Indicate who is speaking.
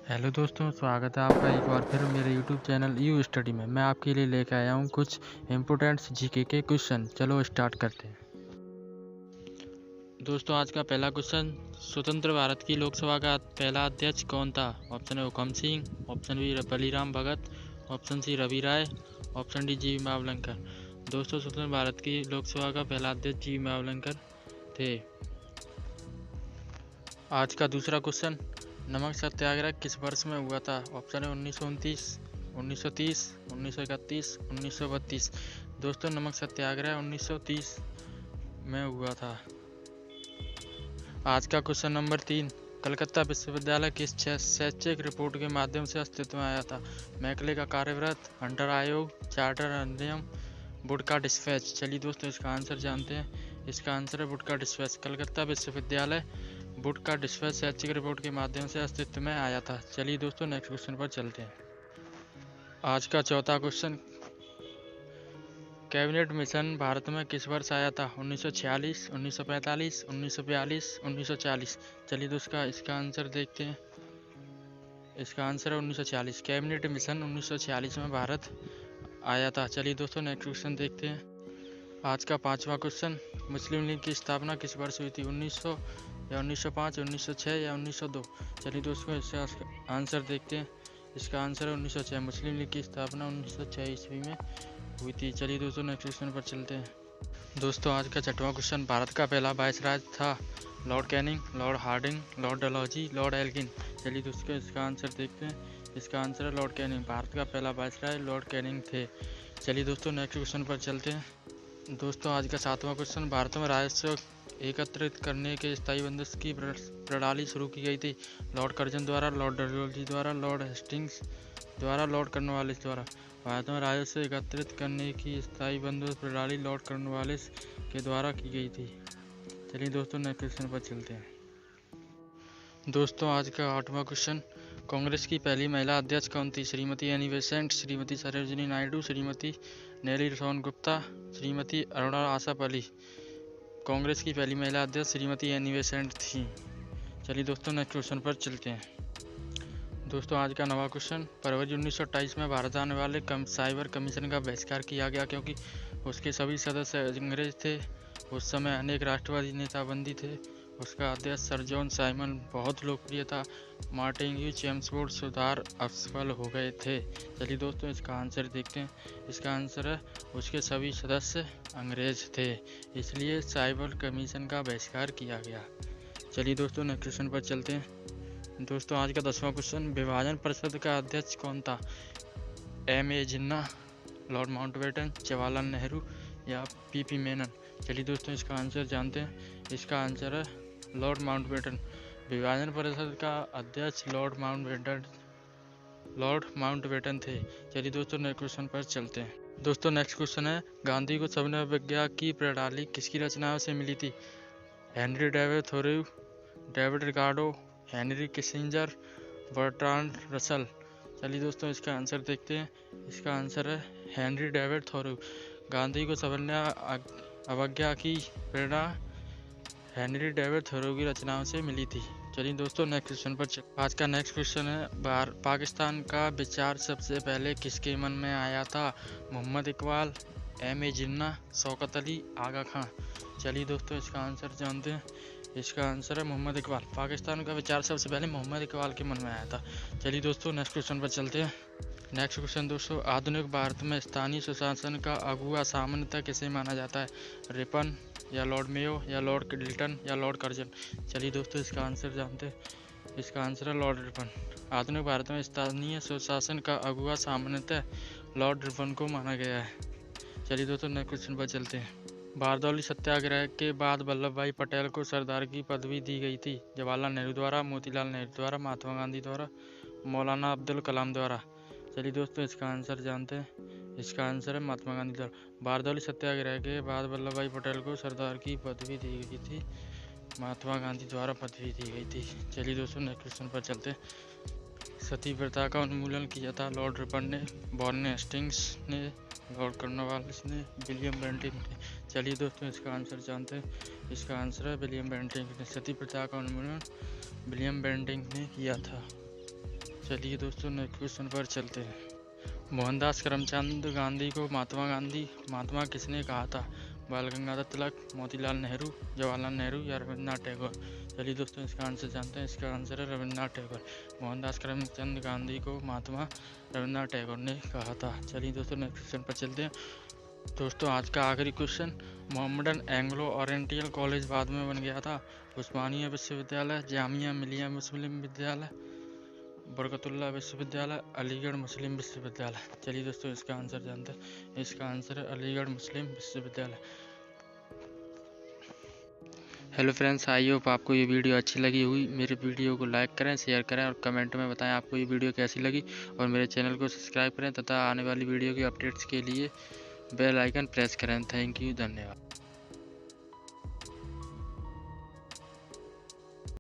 Speaker 1: Hello दोस्तों, स्वागत है आपका एक बार फिर मेरे यूट्यूब चैनल यू स्टडी में। मैं आपके लिए लेकर आया हूँ कुछ इम्पोर्टेंट जीके के क्वेश्चन। चलो स्टार्ट करते हैं। दोस्तों, आज का पहला क्वेश्चन, स्वतंत्र भारत की लोकसभा का पहला अध्यक्ष कौन था? ऑप्शन ए हुकम सिंह, ऑप्शन बी बलीराम भगत, ऑप्शन सी रवि राय, ऑप्शन डी जी मावलंकर। दोस्तों, स्वतंत्र भारत की लोकसभा का पहला अध्यक्ष जी मावलंकर थे। आज का दूसरा क्वेश्चन, नमक सत्याग्रह किस वर्ष में हुआ था? ऑप्शन है 1929, 1930, 1931, 1932। दोस्तों, नमक सत्याग्रह 1930 में हुआ था। आज का क्वेश्चन नंबर 3, कलकत्ता विश्वविद्यालय किस शैक्षिक रिपोर्ट के माध्यम से अस्तित्व में आया था? मैकले का कार्यव्रत, हंटर आयोग, चार्टर अधिनियम, वुड का डिस्पैच। चलिए दोस्तों, इसका आंसर जानते हैं। इसका आंसर है वुड का डिस्पैच। कलकत्ता विश्वविद्यालय वुड का डिस्पैच शैक्षिक रिपोर्ट के माध्यम से अस्तित्व में आया था। चलिए दोस्तों, नेक्स्ट क्वेश्चन पर चलते हैं। आज का चौथा क्वेश्चन, कैबिनेट मिशन भारत में किस वर्ष आया था? 1946, 1945, 1942, 1940। चलिए दोस्तों, इसका आंसर देखते हैं। इसका आंसर है 1940। कैबिनेट मिशन 1946 में भारत आया था। चलिए दोस्तों, नेक्स्ट क्वेश्चन देखते हैं। आज का पांचवा क्वेश्चन, मुस्लिम लीग की स्थापना किस वर्ष हुई थी? 1900 या 1905, 1906 या 1902। चलिए दोस्तों, इसका आंसर देखते हैं। इसका आंसर है 1906। मुस्लिम लीग की स्थापना 1906 ईस्वी में हुई थी। चलिए दोस्तों, नेक्स्ट क्वेश्चन पर चलते हैं। दोस्तों, आज का छठवां क्वेश्चन, भारत का पहला वायसराय था? Lord Canning, Lord Hardinge, Lord Dalhousie, Lord Elgin. चलिए दोस्तों, इसका आंसर देखते हैं। इसका आंसर है लॉर्ड कैनिंग। भारत का पहला वायसराय लॉर्ड कैनिंग थे। चलिए दोस्तों, नेक्स्ट क्वेश्चन पर चलते हैं। दोस्तों, आज का सातवां क्वेश्चन, भारत में राजस्व एकत्रित करने के स्थायी बंदिश की प्रणाली शुरू की गई थी? लॉर्ड कर्जन द्वारा, लॉर्ड डलहौजी द्वारा, लॉर्ड हेस्टिंग्स द्वारा, लॉर्ड कॉर्नवालिस द्वारा। भारत में राजस्व एकत्रित करने की स्थायी बंदिश प्रणाली लॉर्ड कॉर्नवालिस के द्वारा की गई थी। चलिए दोस्तों, नेक्स्ट क्वेश्चन पर चलते हैं। दोस्तों, आज का आठवां क्वेश्चन, कांग्रेस की पहली महिला अध्यक्ष कौन थी? श्रीमती एनी बेसेंट, श्रीमती सरोजिनी नायडू, श्रीमती नेली सोन गुप्ता, श्रीमती अरुणा आसफ अली। कांग्रेस की पहली महिला अध्यक्ष श्रीमती एनी बेसेंट थी। चलिए दोस्तों, नेक्स्ट क्वेश्चन पर चलते हैं। दोस्तों, आज का नवा क्वेश्चन, फरवरी 1928 में भारत आने वाले साइबर कमीशन का बहिष्कार किया गया क्योंकि उसके सभी सदस्य अंग्रेज थे। उस समय अनेक राष्ट्रवादी नेता बंदी थे। उसका अध्यक्ष सर जॉन साइमन बहुत लोकप्रिय था। मार्टिन चेम्सफोर्ड सुधार असफल हो गए थे। चलिए दोस्तों, इसका आंसर देखते हैं। इसका आंसर है उसके सभी सदस्य अंग्रेज थे, इसलिए साइबर कमीशन का बहिष्कार किया गया। चलिए दोस्तों, नेक्स्ट क्वेश्चन पर चलते हैं। दोस्तों, आज का 10वां क्वेश्चन, विभाजन परिषद का अध्यक्ष कौन था? M.A. जिन्ना, लॉर्ड माउंटबेटन, जवाहरलाल नेहरू या P.P. मेनन। चलिए दोस्तों, इसका आंसर जानते हैं। इसका आंसर है लॉर्ड माउंटबेटन। विभाजन परिषद का अध्यक्ष लॉर्ड माउंटबेटन थे। चलिए दोस्तों, नेक्स्ट क्वेश्चन पर चलते हैं। दोस्तों, नेक्स्ट क्वेश्चन है, गांधी को सविनय अवज्ञा की प्रणाली किसकी रचनाओं से मिली थी? Henry David Thoreau, David Ricardo, Henry Kissinger, Bertrand Russell. चलिए दोस्तों, इसका आंसर देखते हैं। इसका आंसर है हेनरी डेविड थोरेउ। गांधी को सविनय अवज्ञा की प्रेरणा हेनरी डेविड थोरेउ की रचनाओं से मिली थी। चलिए दोस्तों, नेक्स्ट क्वेश्चन पर आज का नेक्स्ट क्वेश्चन है, पाकिस्तान का विचार सबसे पहले किसके मन में आया था? मोहम्मद इकबाल, M.A. जिन्ना, शौकत अली, आगा खां। चलिए दोस्तों, इसका आंसर जानते हैं। इसका आंसर है मोहम्मद इकबाल। पाकिस्तान का विचार सबसे पहले मोहम्मद इकबाल के मन में आया था। चलिए दोस्तों, नेक्स्ट क्वेश्चन पर चलते हैं। नेक्स्ट क्वेश्चन दोस्तों, आधुनिक भारत में स्थानीय सुशासन का अगुवा सामान्यतः किसे माना जाता है? रिपन या लॉर्ड मेयो या लॉर्ड क्लिंटन या लॉर्ड कर्जन। चलिए दोस्तों, इसका आंसर जानते हैं। इसका आंसर है लॉर्ड रिपन। आधुनिक भारत में स्थानीय सुशासन का अगुवा सामान्यतः लॉर्ड रिपन को माना गया है। चलिए दोस्तों, नेक्स्ट क्वेश्चन पर चलते हैं। बारदौली सत्याग्रह के बाद वल्लभ भाई पटेल को सरदार की पदवी दी गई थी? जवाहरलाल नेहरू द्वारा, मोतीलाल नेहरू द्वारा, महात्मा गांधी द्वारा, मौलाना अब्दुल कलाम द्वारा। चलिए दोस्तों, इसका आंसर जानते हैं। इसका आंसर है महात्मा गांधी द्वारा। बारदौली सत्याग्रह के बाद वल्लभ भाई पटेल को सरदार की पदवी दी गई थी, महात्मा गांधी द्वारा पदवी दी गई थी। चलिए दोस्तों, नेक्स्ट क्वेश्चन पर चलते हैं। सती प्रथा का उन्मूलन किया था? लॉर्ड रिपन ने, वॉरेन हेस्टिंग्स ने, लॉर्ड कॉर्नवालिस ने, विलियम बेंटिंक ने। चलिए दोस्तों, इसका आंसर जानते हैं। इसका आंसर है विलियम बेंटिंक ने। सती प्रथा का उन्मूलन विलियम बेंटिंक ने किया था। चलिए दोस्तों नेक्स्ट क्वेश्चन पर चलते हैं। मोहनदास करमचंद गांधी को महात्मा किसने कहा था? बाल गंगाधर तिलक, मोतीलाल नेहरू, जवाहरलाल नेहरू या रविन्द्रनाथ टैगोर? चलिए दोस्तों इसका आंसर जानते हैं। इसका आंसर है रविन्द्रनाथ टैगोर। मोहनदास करमचंद गांधी को महात्मा रविन्द्रनाथ टैगोर ने कहा था। चलिए दोस्तों नेक्स्ट क्वेश्चन पर चलते हैं। दोस्तों आज का आखिरी question, Mohammedan Anglo oriental college बाद में बन गया था? उस्मानिया विश्वविद्यालय, जामिया मिलिया मुस्लिम विद्यालय, बरकतुल्लाह विश्वविद्यालय, अलीगढ़ मुस्लिम विश्वविद्यालय? चलिए दोस्तों इसका आंसर जानते हैं। इसका आंसर है अलीगढ़ मुस्लिम विश्वविद्यालय। हेलो फ्रेंड्स, आई होप आपको ये वीडियो अच्छी लगी हुई। मेरे वीडियो को लाइक करें, शेयर करें और कमेंट में बताएं आपको ये वीडियो कैसी लगी, और मेरे चैनल को सब्सक्राइब करें तथा आने वाली वीडियो की अपडेट्स के लिए बेल आइकन प्रेस करें। थैंक यू, धन्यवाद।